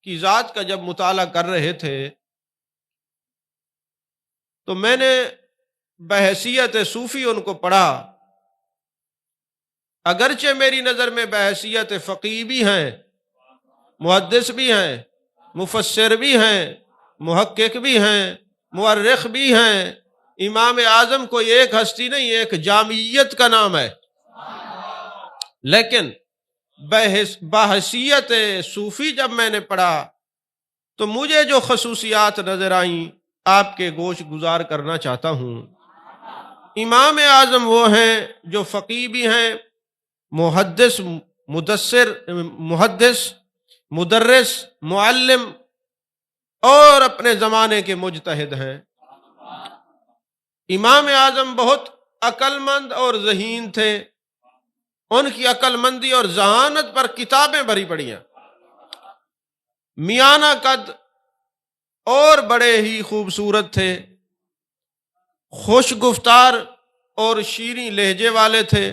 کی ذات کا جب مطالعہ کر رہے تھے تو میں نے بحیثیت صوفی ان کو پڑھا، اگرچہ میری نظر میں بحیثیت فقیہ بھی ہیں، محدث بھی ہیں، مفسر بھی ہیں، محقق بھی ہیں، مورخ بھی ہیں، امام اعظم کوئی ایک ہستی نہیں، ایک جامعیت کا نام ہے، لیکن بحیثیت صوفی جب میں نے پڑھا تو مجھے جو خصوصیات نظر آئیں آپ کے گوش گزار کرنا چاہتا ہوں۔ امام اعظم وہ ہیں جو فقیہ بھی ہیں، محدث، مدرس، معلم اور اپنے زمانے کے مجتہد ہیں۔ امام اعظم بہت عقل مند اور ذہین تھے، ان کی عقل مندی اور ذہانت پر کتابیں بھری پڑی ہیں۔ میانہ قد اور بڑے ہی خوبصورت تھے، خوش گفتار اور شیریں لہجے والے تھے،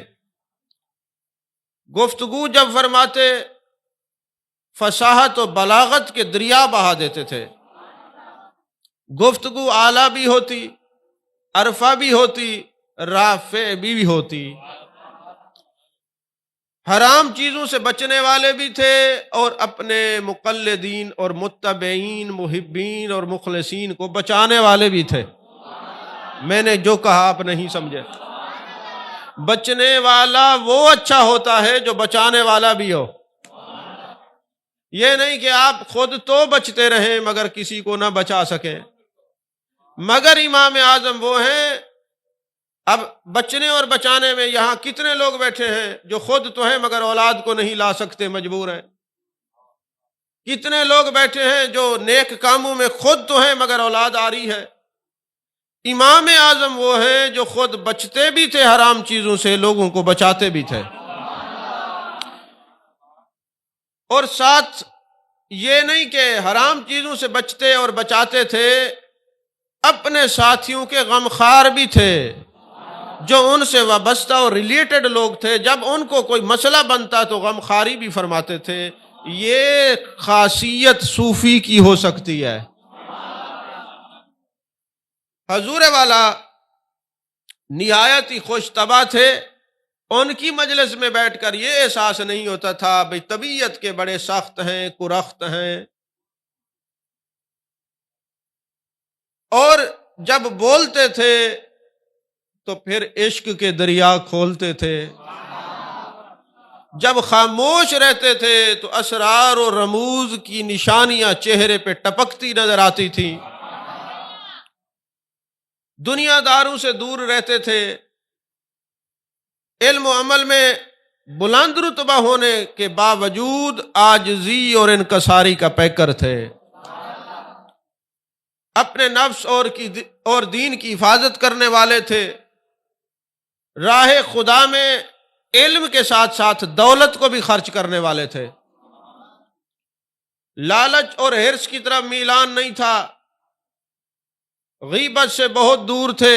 گفتگو جب فرماتے فصاحت و بلاغت کے دریا بہا دیتے تھے، گفتگو اعلیٰ بھی ہوتی، عرفہ بھی ہوتی، رافع بھی ہوتی، حرام چیزوں سے بچنے والے بھی تھے اور اپنے مقلدین اور متبعین، محبین اور مخلصین کو بچانے والے بھی تھے۔ میں نے جو کہا آپ نہیں سمجھے، بچنے والا وہ اچھا ہوتا ہے جو بچانے والا بھی ہو، یہ نہیں کہ آپ خود تو بچتے رہیں مگر کسی کو نہ بچا سکیں۔ مگر امام اعظم وہ ہیں، اب بچنے اور بچانے میں یہاں کتنے لوگ بیٹھے ہیں جو خود تو ہیں مگر اولاد کو نہیں لا سکتے، مجبور ہیں؟ کتنے لوگ بیٹھے ہیں جو نیک کاموں میں خود تو ہیں مگر اولاد آ رہی ہے؟ امام اعظم وہ ہیں جو خود بچتے بھی تھے حرام چیزوں سے، لوگوں کو بچاتے بھی تھے، اور ساتھ یہ نہیں کہ حرام چیزوں سے بچتے اور بچاتے تھے، اپنے ساتھیوں کے غمخوار بھی تھے، جو ان سے وابستہ اور ریلیٹڈ لوگ تھے، جب ان کو کوئی مسئلہ بنتا تو غمخواری بھی فرماتے تھے۔ یہ خاصیت صوفی کی ہو سکتی ہے۔ حضور والا نہایت ہی خوش طبع تھے، ان کی مجلس میں بیٹھ کر یہ احساس نہیں ہوتا تھا بھئی طبیعت کے بڑے سخت ہیں، کرخت ہیں، اور جب بولتے تھے تو پھر عشق کے دریا کھولتے تھے، جب خاموش رہتے تھے تو اسرار و رموز کی نشانیاں چہرے پہ ٹپکتی نظر آتی تھی، دنیا داروں سے دور رہتے تھے، علم و عمل میں بلند رتبہ ہونے کے باوجود عاجزی اور انکساری کا پیکر تھے، اپنے نفس اور دین کی حفاظت کرنے والے تھے، راہ خدا میں علم کے ساتھ ساتھ دولت کو بھی خرچ کرنے والے تھے، لالچ اور حرص کی طرف میلان نہیں تھا، غیبت سے بہت دور تھے،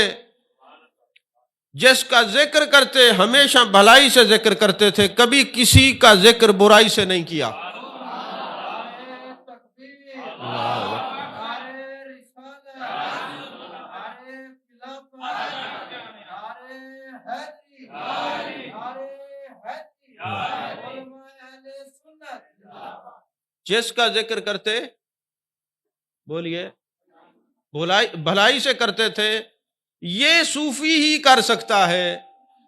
جس کا ذکر کرتے ہمیشہ بھلائی سے ذکر کرتے تھے، کبھی کسی کا ذکر برائی سے نہیں کیا۔ جس کا ذکر کرتے بولیے بھلائی سے کرتے تھے، یہ صوفی ہی کر سکتا ہے،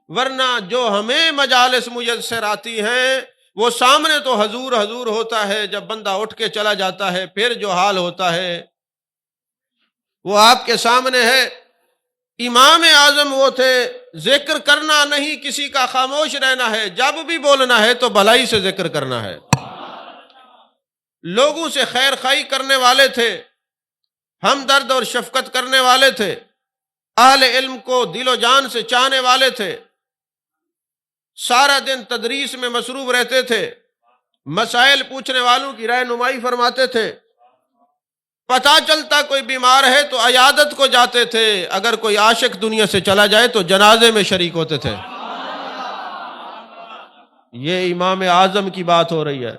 ورنہ جو ہمیں مجالس میسر آتی ہیں وہ سامنے تو حضور حضور ہوتا ہے، جب بندہ اٹھ کے چلا جاتا ہے پھر جو حال ہوتا ہے وہ آپ کے سامنے ہے۔ امام اعظم وہ تھے، ذکر کرنا نہیں کسی کا، خاموش رہنا ہے، جب بھی بولنا ہے تو بھلائی سے ذکر کرنا ہے، لوگوں سے خیر خواہی کرنے والے تھے، ہمدرد اور شفقت کرنے والے تھے، اہل علم کو دل و جان سے چاہنے والے تھے، سارا دن تدریس میں مصروف رہتے تھے، مسائل پوچھنے والوں کی رہنمائی فرماتے تھے، پتہ چلتا کوئی بیمار ہے تو عیادت کو جاتے تھے، اگر کوئی عاشق دنیا سے چلا جائے تو جنازے میں شریک ہوتے تھے۔ یہ امام اعظم کی بات ہو رہی ہے۔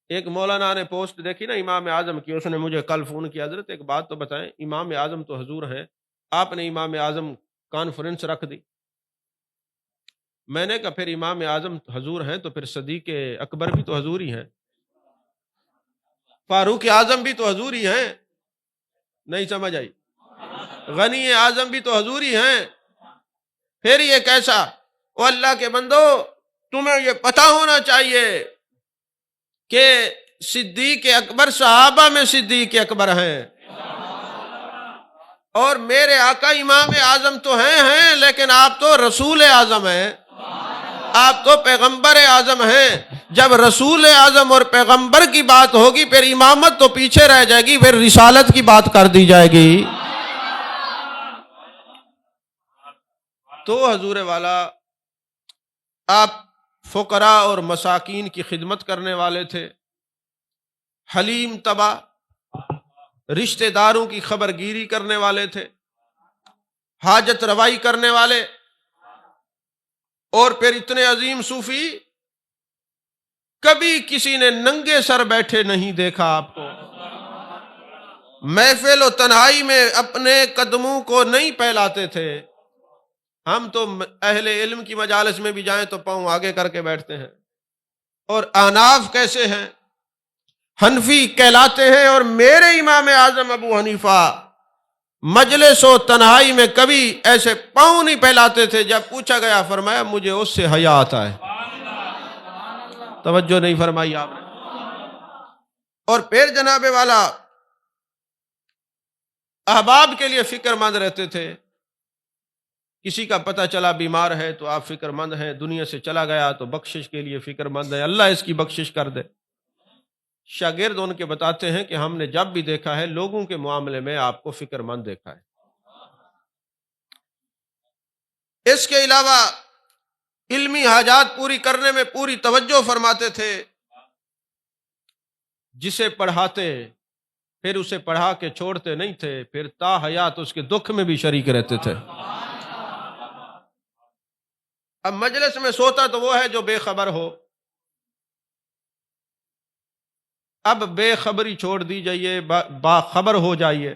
ایک مولانا نے پوسٹ دیکھی نا امام اعظم کی، اس نے مجھے کل فون کیا، حضرت ایک بات تو بتائیں، امام اعظم تو حضور ہیں، آپ نے امام اعظم کانفرنس رکھ دی۔ میں نے کہا پھر امام اعظم حضور ہیں تو پھر صدیق اکبر بھی تو حضور ہی ہیں، فاروق اعظم بھی تو حضور ہی ہیں، نہیں سمجھ آئی، غنی اعظم بھی تو حضور ہی ہیں، پھر یہ کیسا؟ او اللہ کے بندو، تمہیں یہ پتہ ہونا چاہیے کہ صدیق اکبر صحابہ میں صدیق اکبر ہیں، اور میرے آقا امام اعظم تو ہیں لیکن آپ تو رسول اعظم ہیں، آپ تو پیغمبر اعظم ہیں۔ جب رسول اعظم اور پیغمبر کی بات ہوگی پھر امامت تو پیچھے رہ جائے گی، پھر رسالت کی بات کر دی جائے گی۔ تو حضور والا آپ فقراء اور مساکین کی خدمت کرنے والے تھے، حلیم طبع، رشتہ داروں کی خبرگیری کرنے والے تھے، حاجت روائی کرنے والے، اور پھر اتنے عظیم صوفی، کبھی کسی نے ننگے سر بیٹھے نہیں دیکھا آپ کو، محفل و تنہائی میں اپنے قدموں کو نہیں پھیلاتے تھے۔ ہم تو اہل علم کی مجالس میں بھی جائیں تو پاؤں آگے کر کے بیٹھتے ہیں، اور احناف کیسے ہیں؟ حنفی کہلاتے ہیں، اور میرے امام اعظم ابو حنیفہ مجلس و تنہائی میں کبھی ایسے پاؤں نہیں پھیلاتے تھے۔ جب پوچھا گیا فرمایا مجھے اس سے حیا آتا ہے۔ توجہ نہیں فرمائی آپ نے۔ اور پھر جناب والا احباب کے لیے فکر مند رہتے تھے، کسی کا پتہ چلا بیمار ہے تو آپ فکر مند ہیں، دنیا سے چلا گیا تو بخشش کے لیے فکر مند ہیں، اللہ اس کی بخشش کر دے۔ شاگرد ان کے بتاتے ہیں کہ ہم نے جب بھی دیکھا ہے لوگوں کے معاملے میں آپ کو فکر مند دیکھا ہے۔ اس کے علاوہ علمی حاجات پوری کرنے میں پوری توجہ فرماتے تھے، جسے پڑھاتے پھر اسے پڑھا کے چھوڑتے نہیں تھے، پھر تا حیات اس کے دکھ میں بھی شریک رہتے تھے۔ اب مجلس میں سوتا تو وہ ہے جو بے خبر ہو، اب بے خبری چھوڑ دی جائیے، باخبر ہو جائیے،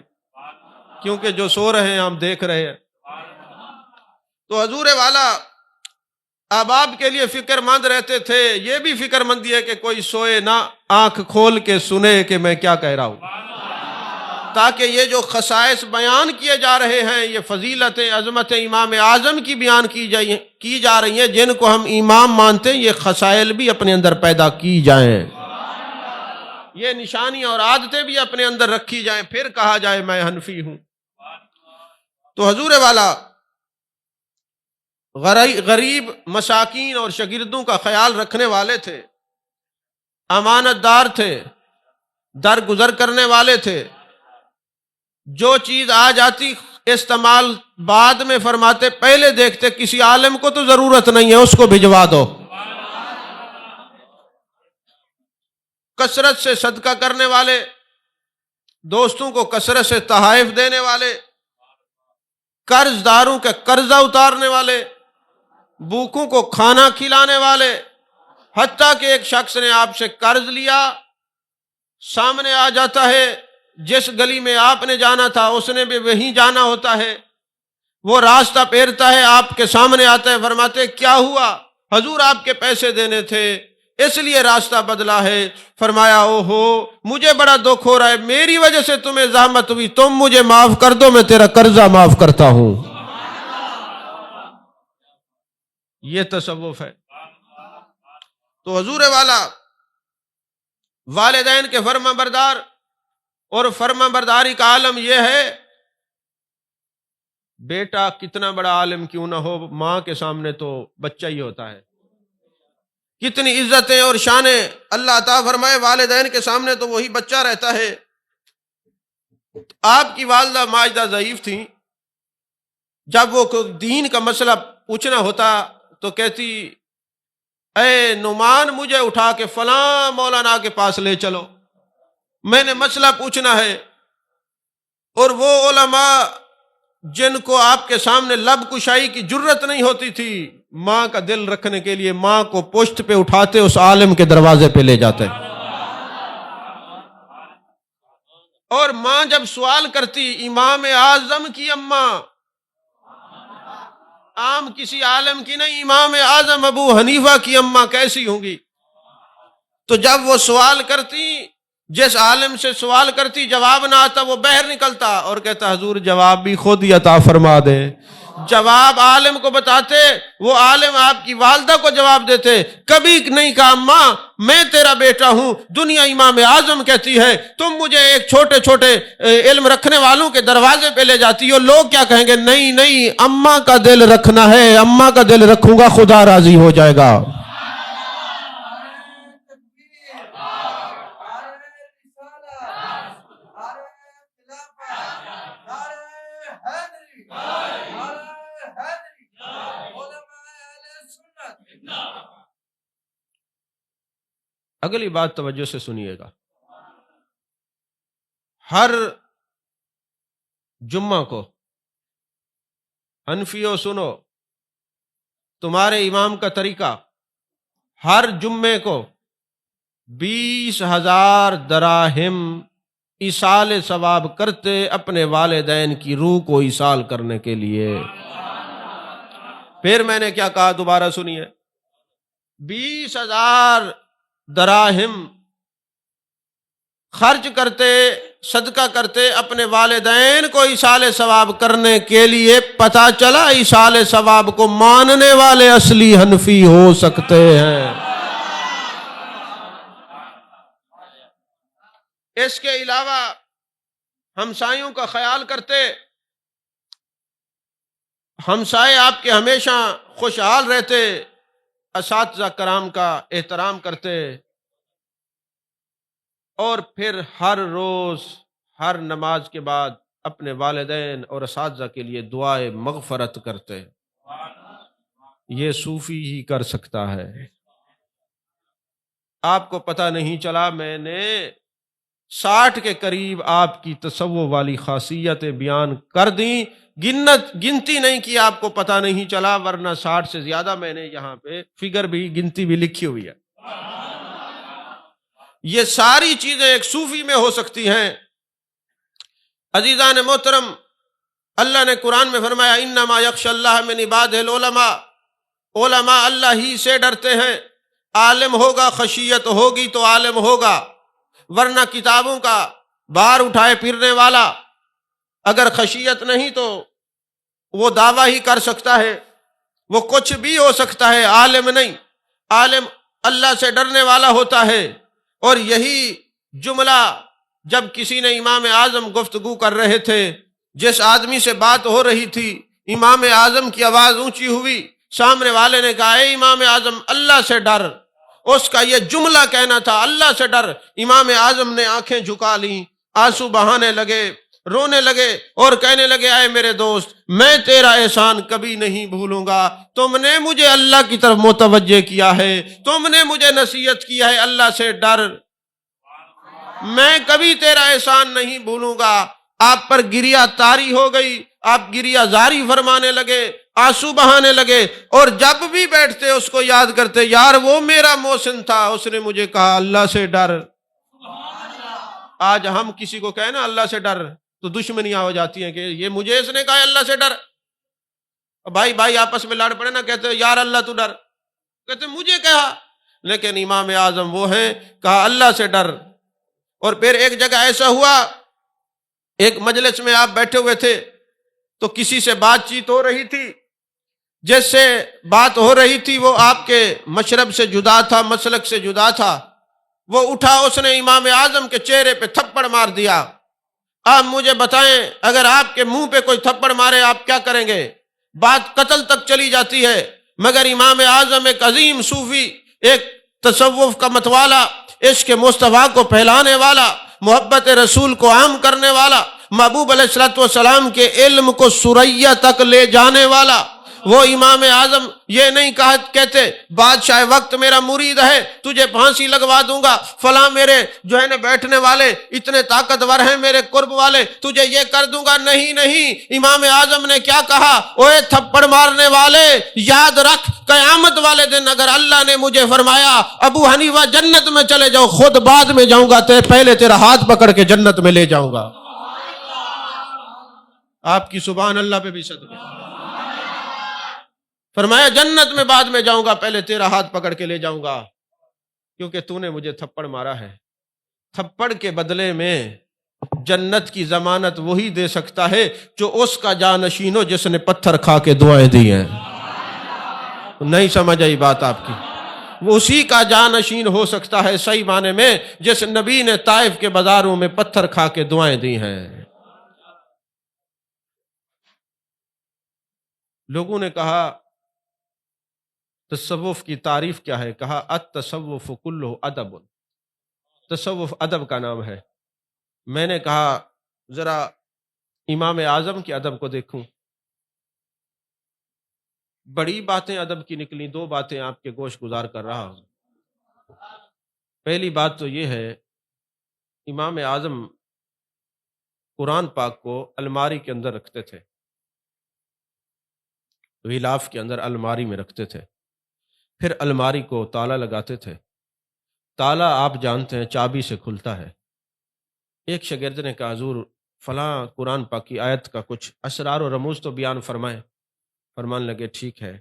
کیونکہ جو سو رہے ہیں ہم دیکھ رہے ہیں۔ تو حضور والا احباب کے لیے فکر مند رہتے تھے۔ یہ بھی فکر مندی ہے کہ کوئی سوئے نہ، آنکھ کھول کے سنے کہ میں کیا کہہ رہا ہوں، تاکہ یہ جو خصائص بیان کیے جا رہے ہیں، یہ فضیلت عظمت امام اعظم کی بیان کی جا رہی ہیں، جن کو ہم امام مانتے ہیں، یہ خصائل بھی اپنے اندر پیدا کی جائیں، یہ نشانیاں اور عادتیں بھی اپنے اندر رکھی جائیں، پھر کہا جائے میں حنفی ہوں۔ تو حضور والا غریب، مساکین اور شاگردوں کا خیال رکھنے والے تھے، امانت دار تھے، درگزر کرنے والے تھے۔ جو چیز آ جاتی استعمال بعد میں فرماتے، پہلے دیکھتے کسی عالم کو تو ضرورت نہیں ہے، اس کو بھجوا دو۔ کثرت سے صدقہ کرنے والے، دوستوں کو کثرت سے تحائف دینے والے، قرض داروں کا قرضہ اتارنے والے، بھوکوں کو کھانا کھلانے والے، حتیٰ کہ ایک شخص نے آپ سے قرض لیا، سامنے آ جاتا ہے، جس گلی میں آپ نے جانا تھا اس نے بھی وہیں جانا ہوتا ہے، وہ راستہ پھیرتا ہے، آپ کے سامنے آتا ہے، فرماتے کیا ہوا؟ حضور آپ کے پیسے دینے تھے اس لیے راستہ بدلا ہے۔ فرمایا اوہو مجھے بڑا دکھ ہو رہا ہے، میری وجہ سے تمہیں زحمت ہوئی، تم مجھے معاف کر دو، میں تیرا قرضہ معاف کرتا ہوں۔ یہ تصوف ہے۔ تو حضور والا والدین کے فرما بردار، اور فرما برداری کا عالم یہ ہے، بیٹا کتنا بڑا عالم کیوں نہ ہو، ماں کے سامنے تو بچہ ہی ہوتا ہے۔ کتنی عزتیں اور شانیں اللہ عطا فرمائے، والدین کے سامنے تو وہی بچہ رہتا ہے۔ آپ کی والدہ ماجدہ ضعیف تھیں، جب وہ دین کا مسئلہ پوچھنا ہوتا تو کہتی اے نعمان مجھے اٹھا کے فلاں مولانا کے پاس لے چلو، میں نے مسئلہ پوچھنا ہے۔ اور وہ علماء جن کو آپ کے سامنے لب کشائی کی جرت نہیں ہوتی تھی، ماں کا دل رکھنے کے لیے ماں کو پشت پہ اٹھاتے اس عالم کے دروازے پہ لے جاتے۔ اور ماں جب سوال کرتی امام اعظم کی اماں، عام کسی عالم کی نہیں، امام اعظم ابو حنیفہ کی اماں کیسی ہوں گی؟ تو جب وہ سوال کرتی، جس عالم سے سوال کرتی جواب نہ آتا، وہ باہر نکلتا اور کہتا حضور جواب بھی خود ہی عطا فرما دے۔ جواب عالم کو بتاتے، وہ عالم آپ کی والدہ کو جواب دیتے، کبھی نہیں کہا اماں میں تیرا بیٹا ہوں، دنیا امام اعظم کہتی ہے، تم مجھے ایک چھوٹے چھوٹے علم رکھنے والوں کے دروازے پہ لے جاتی ہو، لوگ کیا کہیں گے؟ نہیں نہیں، اماں کا دل رکھنا ہے، اماں کا دل رکھوں گا خدا راضی ہو جائے گا۔ اگلی بات توجہ سے سنیے گا، ہر جمعہ کو حنفیوں سنو، تمہارے امام کا طریقہ، ہر جمعے کو 20,000 دراہم ایصال ثواب کرتے اپنے والدین کی روح کو ایصال کرنے کے لیے۔ پھر میں نے کیا کہا، دوبارہ سنیے، 20,000 دراہم خرچ کرتے، صدقہ کرتے اپنے والدین کو ایصال ثواب کرنے کے لیے۔ پتہ چلا ایصال ثواب کو ماننے والے اصلی حنفی ہو سکتے ہیں۔ اس کے علاوہ ہمسایوں کا خیال کرتے، ہمسائے آپ کے ہمیشہ خوشحال رہتے، اساتذہ کرام کا احترام کرتے، اور پھر ہر روز ہر نماز کے بعد اپنے والدین اور اساتذہ کے لیے دعائے مغفرت کرتے۔ یہ صوفی ہی کر سکتا ہے۔ آپ کو پتہ نہیں چلا، میں نے 60 کے قریب آپ کی تصوف والی خاصیتیں بیان کر دیں، گنتی نہیں کی، آپ کو پتہ نہیں چلا، ورنہ 60 سے زیادہ میں نے یہاں پہ فگر بھی، گنتی بھی لکھی ہوئی ہے۔ یہ ساری چیزیں ایک صوفی میں ہو سکتی ہیں۔ عزیزان محترم، اللہ نے قرآن میں فرمایا انما یخشی اللہ من عبادہ العلماء، علماء اللہ ہی سے ڈرتے ہیں۔ عالم ہوگا، خشیت ہوگی تو عالم ہوگا، ورنہ کتابوں کا بار اٹھائے پھرنے والا اگر خشیت نہیں تو وہ دعویٰ ہی کر سکتا ہے، وہ کچھ بھی ہو سکتا ہے، عالم نہیں۔ عالم اللہ سے ڈرنے والا ہوتا ہے۔ اور یہی جملہ جب کسی نے امام اعظم گفتگو کر رہے تھے، جس آدمی سے بات ہو رہی تھی، امام اعظم کی آواز اونچی ہوئی، سامنے والے نے کہا اے امام اعظم اللہ سے ڈر، اس کا یہ جملہ کہنا تھا اللہ سے ڈر۔ امام اعظم نے آنکھیں جھکا لیں، آنسو بہانے لگے، رونے لگے اور کہنے لگے اے میرے دوست، میں تیرا احسان کبھی نہیں بھولوں گا، تم نے مجھے اللہ کی طرف متوجہ کیا ہے، تم نے مجھے نصیحت کی ہے اللہ سے ڈر، میں کبھی تیرا احسان نہیں بھولوں گا۔ آپ پر گریہ طاری ہو گئی، آپ گریہ زاری فرمانے لگے، آنسو بہانے لگے، اور جب بھی بیٹھتے اس کو یاد کرتے، یار وہ میرا محسن تھا، اس نے مجھے کہا اللہ سے ڈر۔ آج ہم کسی کو کہیں نا اللہ سے ڈر تو دشمنیاں ہو جاتی ہیں کہ یہ مجھے اس نے کہا اللہ سے ڈر۔ بھائی بھائی آپس میں لڑ پڑے نا، کہتے یار اللہ تو ڈر، کہتے مجھے کہا، لیکن امام اعظم وہ ہیں کہا اللہ سے ڈر۔ اور پھر ایک جگہ ایسا ہوا، ایک مجلس میں آپ بیٹھے ہوئے تھے تو کسی سے بات چیت ہو رہی تھی، جس سے بات ہو رہی تھی وہ آپ کے مشرب سے جدا تھا، مسلک سے جدا تھا، وہ اٹھا، اس نے امام اعظم کے چہرے پہ تھپڑ مار دیا۔ آپ مجھے بتائیں اگر آپ کے منہ پہ کوئی تھپڑ مارے آپ کیا کریں گے؟ بات قتل تک چلی جاتی ہے، مگر امام اعظم ایک عظیم صوفی، ایک تصوف کا متوالا، عشق مصطفیٰ کو پھیلانے والا، محبت رسول کو عام کرنے والا، محبوب علیہ الصلوۃ والسلام کے علم کو ثریا تک لے جانے والا، وہ امام اعظم یہ نہیں کہتے بادشاہ وقت میرا مرید ہے تجھے پھانسی لگوا دوں گا، فلاں میرے جو ہے نا بیٹھنے والے اتنے طاقتور ہیں میرے قرب والے تجھے یہ کر دوں گا، نہیں نہیں، امام اعظم نے کیا کہا، اوے تھپڑ مارنے والے یاد رکھ قیامت والے دن اگر اللہ نے مجھے فرمایا ابو حنیفہ جنت میں چلے جاؤ، خود بعد میں جاؤں گا، پہلے تیرا ہاتھ پکڑ کے جنت میں لے جاؤں گا۔ آپ کی سبحان اللہ پہ بھی صدقے، فرمایا جنت میں بعد میں جاؤں گا، پہلے تیرا ہاتھ پکڑ کے لے جاؤں گا، کیونکہ تو نے مجھے تھپڑ مارا ہے۔ تھپڑ کے بدلے میں جنت کی ضمانت وہی دے سکتا ہے جو اس کا جانشین ہو جس نے پتھر کھا کے دعائیں دی ہیں۔ نہیں سمجھ آئی بات آپ کی؟ وہ اسی کا جانشین ہو سکتا ہے صحیح معنی میں جس نبی نے طائف کے بازاروں میں پتھر کھا کے دعائیں دی ہیں۔ لوگوں نے کہا تصوف کی تعریف کیا ہے؟ کہا التصوف کلہ ادب، تصوف ادب کا نام ہے۔ میں نے کہا ذرا امام اعظم کے ادب کو دیکھوں، بڑی باتیں ادب کی نکلی، دو باتیں آپ کے گوش گزار کر رہا ہوں۔ پہلی بات تو یہ ہے امام اعظم قرآن پاک کو الماری کے اندر رکھتے تھے، غلاف کے اندر الماری میں رکھتے تھے، پھر الماری کو تالا لگاتے تھے۔ تالا آپ جانتے ہیں چابی سے کھلتا ہے۔ ایک شاگرد نے کہا حضور فلاں قرآن پاک کی آیت کا کچھ اسرار و رموز تو بیان فرمائیں۔ فرمان لگے ٹھیک ہے،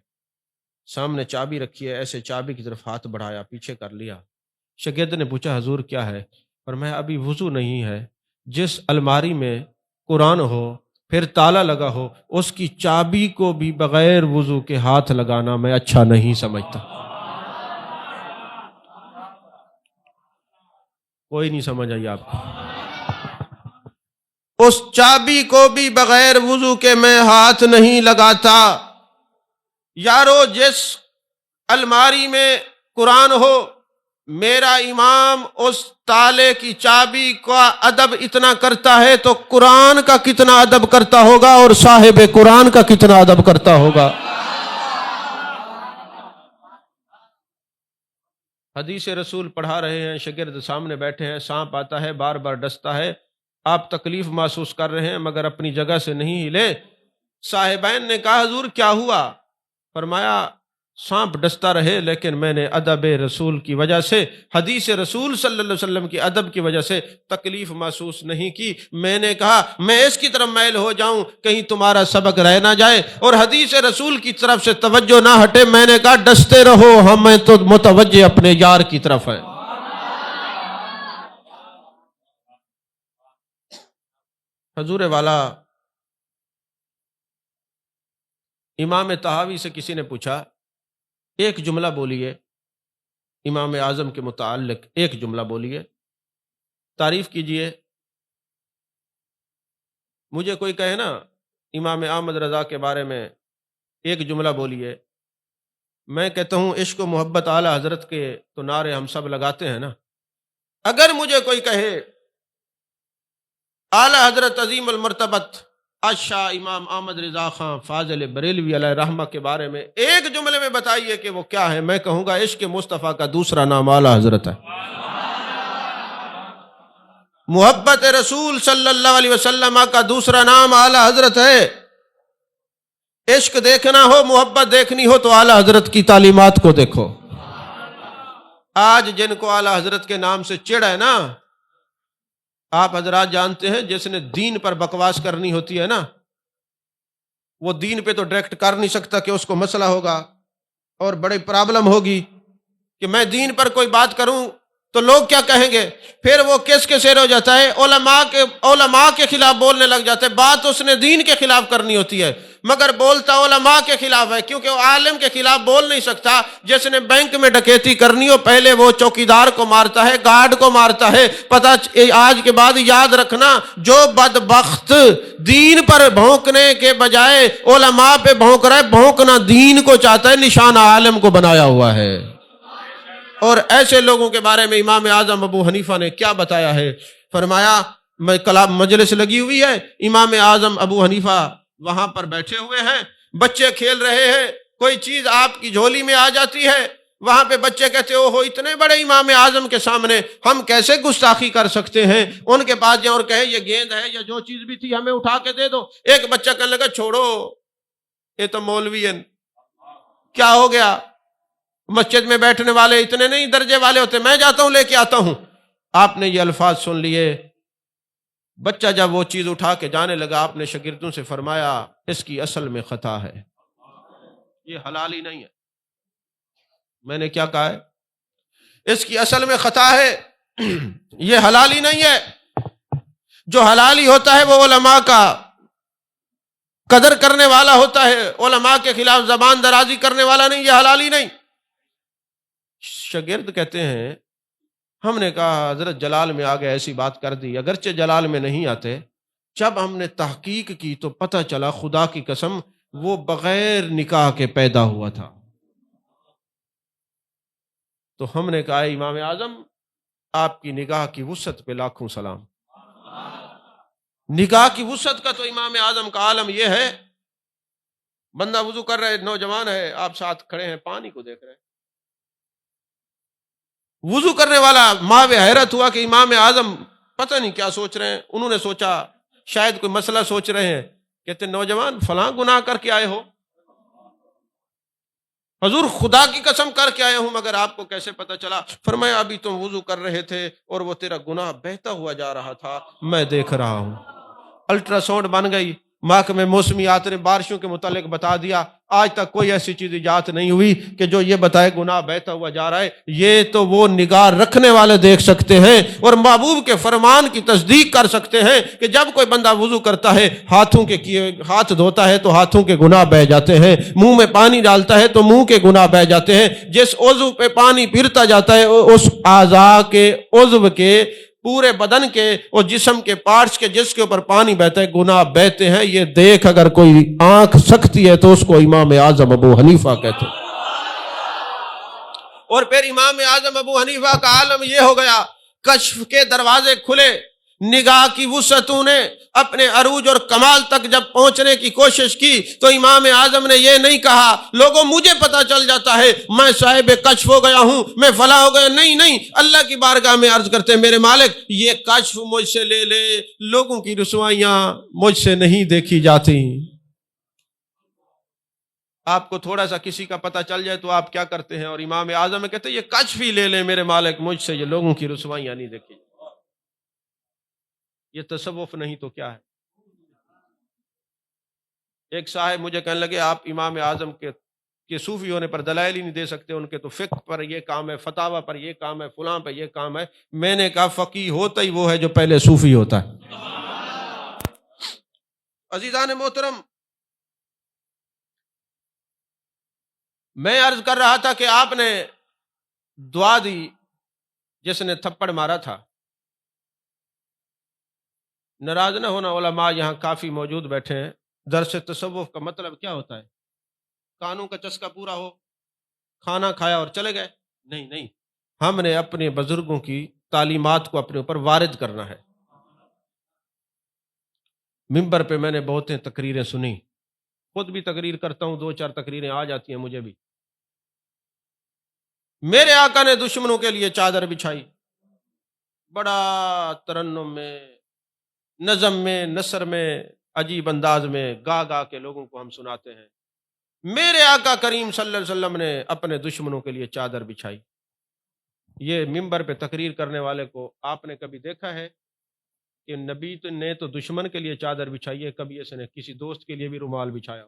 سامنے چابی رکھی ہے، ایسے چابی کی طرف ہاتھ بڑھایا، پیچھے کر لیا۔ شاگرد نے پوچھا حضور کیا ہے؟ فرمایا ابھی وضو نہیں ہے، جس الماری میں قرآن ہو پھر تالا لگا ہو اس کی چابی کو بھی بغیر وضو کے ہاتھ لگانا میں اچھا نہیں سمجھتا۔ کوئی نہیں سمجھ آئی آپ کو؟ اس چابی کو بھی بغیر وضو کے میں ہاتھ نہیں لگاتا۔ یارو جس الماری میں قرآن ہو، میرا امام اس تالے کی چابی کا ادب اتنا کرتا ہے تو قرآن کا کتنا ادب کرتا ہوگا اور صاحب قرآن کا کتنا ادب کرتا ہوگا۔ حدیث رسول پڑھا رہے ہیں، شاگرد سامنے بیٹھے ہیں، سانپ آتا ہے بار بار ڈستا ہے، آپ تکلیف محسوس کر رہے ہیں مگر اپنی جگہ سے نہیں ہلے۔ صاحبین نے کہا حضور کیا ہوا؟ فرمایا سانپ ڈستا رہے لیکن میں نے ادب رسول کی وجہ سے، حدیث رسول صلی اللہ علیہ وسلم کی ادب کی وجہ سے تکلیف محسوس نہیں کی۔ میں نے کہا میں اس کی طرف میل ہو جاؤں کہیں تمہارا سبق رہ نہ جائے اور حدیث رسول کی طرف سے توجہ نہ ہٹے۔ میں نے کہا ڈستے رہو، ہمیں تو متوجہ اپنے یار کی طرف ہے۔ حضور والا امام طحاوی سے کسی نے پوچھا ایک جملہ بولیے امام اعظم کے متعلق، ایک جملہ بولیے، تعریف کیجئے۔ مجھے کوئی کہے نا امام احمد رضا کے بارے میں ایک جملہ بولیے، میں کہتا ہوں عشق و محبت اعلیٰ حضرت کے تو نعرے ہم سب لگاتے ہیں نا۔ اگر مجھے کوئی کہے اعلیٰ حضرت عظیم المرتبت شاہ امام احمد رضا خان فاضل بریلوی علیہ رحمہ کے بارے میں ایک جملے میں بتائیے کہ وہ کیا ہے، میں کہوں گا عشق مصطفیٰ کا دوسرا نام اعلیٰ حضرت ہے۔ محبت رسول صلی اللہ علیہ وسلم کا دوسرا نام اعلیٰ حضرت ہے۔ عشق دیکھنا ہو، محبت دیکھنی ہو تو اعلیٰ حضرت کی تعلیمات کو دیکھو۔ آج جن کو اعلیٰ حضرت کے نام سے چڑ ہے نا، آپ حضرات جانتے ہیں جس نے دین پر بکواس کرنی ہوتی ہے نا، وہ دین پہ تو ڈائریکٹ کر نہیں سکتا کہ اس کو مسئلہ ہوگا اور بڑی پرابلم ہوگی کہ میں دین پر کوئی بات کروں تو لوگ کیا کہیں گے، پھر وہ کس کے سیر ہو جاتا ہے، علماء کے خلاف بولنے لگ جاتے ہیں۔ بات اس نے دین کے خلاف کرنی ہوتی ہے مگر بولتا علماء کے خلاف ہے، کیونکہ وہ عالم کے خلاف بول نہیں سکتا۔ جس نے بینک میں ڈکیتی کرنی ہو پہلے وہ چوکیدار کو مارتا ہے، گارڈ کو مارتا ہے۔ پتہ آج کے بعد یاد رکھنا، جو بدبخت دین پر بھونکنے کے بجائے علماء پہ بھونک رہا ہے، بھونکنا دین کو چاہتا ہے، نشانہ عالم کو بنایا ہوا ہے۔ اور ایسے لوگوں کے بارے میں امام اعظم ابو حنیفہ نے کیا بتایا ہے؟ فرمایا میں کلام مجلس لگی ہوئی ہے، امام اعظم ابو حنیفہ وہاں پر بیٹھے ہوئے ہیں، بچے کھیل رہے ہیں، کوئی چیز آپ کی جھولی میں آ جاتی ہے، وہاں پہ بچے کہتے ہو اتنے بڑے امام اعظم کے سامنے ہم کیسے گستاخی کر سکتے ہیں، ان کے پاس جائیں اور کہیں یہ گیند ہے یا جو چیز بھی تھی ہمیں اٹھا کے دے دو۔ ایک بچہ کہنے لگا چھوڑو، یہ تو مولوی ہے، کیا ہو گیا، مسجد میں بیٹھنے والے اتنے نہیں درجے والے ہوتے، میں جاتا ہوں لے کے آتا ہوں۔ آپ نے یہ الفاظ سن لیے، بچہ جب وہ چیز اٹھا کے جانے لگا، آپ نے شاگردوں سے فرمایا اس کی اصل میں خطا ہے، یہ حلال ہی نہیں ہے۔ میں نے کیا کہا ہے؟ اس کی اصل میں خطا ہے، یہ حلال ہی نہیں ہے۔ جو حلال ہی ہوتا ہے وہ علماء کا قدر کرنے والا ہوتا ہے، علماء کے خلاف زبان درازی کرنے والا نہیں، یہ حلال ہی نہیں۔ شاگرد کہتے ہیں ہم نے کہا حضرت جلال میں آگے ایسی بات کر دی، اگرچہ جلال میں نہیں آتے، جب ہم نے تحقیق کی تو پتہ چلا خدا کی قسم وہ بغیر نکاح کے پیدا ہوا تھا۔ تو ہم نے کہا امام اعظم آپ کی نگاہ کی وسعت پہ لاکھوں سلام۔ نگاہ کی وسعت کا تو امام اعظم کا عالم یہ ہے، بندہ وضو کر رہے، نوجوان ہے، آپ ساتھ کھڑے ہیں، پانی کو دیکھ رہے ہیں، وضو کرنے والا ماں حیرت ہوا کہ امام اعظم پتہ نہیں کیا سوچ رہے ہیں۔ انہوں نے سوچا شاید کوئی مسئلہ سوچ رہے ہیں، کہتے نوجوان فلاں گناہ کر کے آئے ہو؟ حضور خدا کی قسم کر کے آئے ہوں، مگر آپ کو کیسے پتہ چلا؟ فرمایا ابھی تم وضو کر رہے تھے اور وہ تیرا گناہ بہتا ہوا جا رہا تھا، میں دیکھ رہا ہوں۔ الٹرا ساؤنڈ بن گئی، محکمہ موسمیات نے بارشوں کے متعلق بتا دیا، آج تک کوئی ایسی چیز ایجاد نہیں ہوئی کہ جو یہ بتائے گناہ بہتا ہوا جا رہا ہے۔ یہ تو وہ نگاہ رکھنے والے دیکھ سکتے ہیں اور محبوب کے فرمان کی تصدیق کر سکتے ہیں کہ جب کوئی بندہ وضو کرتا ہے، ہاتھ دھوتا ہے تو ہاتھوں کے گناہ بہ جاتے ہیں، منہ میں پانی ڈالتا ہے تو منہ کے گناہ بہ جاتے ہیں۔ جس عضو پہ پانی پھرتا جاتا ہے اس اعضاء کے، عضو کے، پورے بدن کے اور جسم کے پارٹس کے جس کے اوپر پانی بہتا ہے گناہ بہتے ہیں۔ یہ دیکھ اگر کوئی آنکھ سکتی ہے تو اس کو امام اعظم ابو حنیفہ کہتے ہیں۔ اور پھر امام اعظم ابو حنیفہ کا عالم یہ ہو گیا، کشف کے دروازے کھلے، نگاہ کی وسعتوں نے اپنے عروج اور کمال تک جب پہنچنے کی کوشش کی تو امام اعظم نے یہ نہیں کہا لوگوں مجھے پتا چل جاتا ہے میں صاحب کشف ہو گیا ہوں، میں فلاں ہو گیا، نہیں، اللہ کی بارگاہ میں عرض کرتے میرے مالک یہ کشف مجھ سے لے لے، لوگوں کی رسوائیاں مجھ سے نہیں دیکھی جاتی۔ آپ کو تھوڑا سا کسی کا پتہ چل جائے تو آپ کیا کرتے ہیں؟ اور امام اعظم کہتے ہیں یہ کشف ہی لے لیں میرے مالک، مجھ سے یہ لوگوں کی رسوائیاں نہیں دیکھی جاتی۔ یہ تصوف نہیں تو کیا ہے؟ ایک صاحب مجھے کہنے لگے آپ امام اعظم کے صوفی ہونے پر دلائل ہی نہیں دے سکتے، ان کے تو فقہ پر یہ کام ہے، فتاوی پر یہ کام ہے، فلاں پہ یہ کام ہے۔ میں نے کہا فقیہ ہوتا ہی وہ ہے جو پہلے صوفی ہوتا ہے۔ عزیزان محترم، میں عرض کر رہا تھا کہ آپ نے دعا دی جس نے تھپڑ مارا تھا۔ ناراض نہ ہونا، علماء یہاں کافی موجود بیٹھے ہیں۔ درس تصوف کا مطلب کیا ہوتا ہے؟ کانوں کا چسکا پورا ہو، کھانا کھایا اور چلے گئے؟ نہیں، ہم نے اپنے بزرگوں کی تعلیمات کو اپنے اوپر وارد کرنا ہے۔ ممبر پہ میں نے بہت تقریریں سنی، خود بھی تقریر کرتا ہوں، 2-4 تقریریں آ جاتی ہیں مجھے بھی۔ میرے آقا نے دشمنوں کے لیے چادر بچھائی، بڑا ترنم میں، نظم میں، نثر میں، عجیب انداز میں گا گا کے لوگوں کو ہم سناتے ہیں۔ میرے آقا کریم صلی اللہ علیہ وسلم نے اپنے دشمنوں کے لیے چادر بچھائی۔ یہ ممبر پہ تقریر کرنے والے کو آپ نے کبھی دیکھا ہے کہ نبی نے تو دشمن کے لیے چادر بچھائی ہے، کبھی اس نے کسی دوست کے لیے بھی رومال بچھایا؟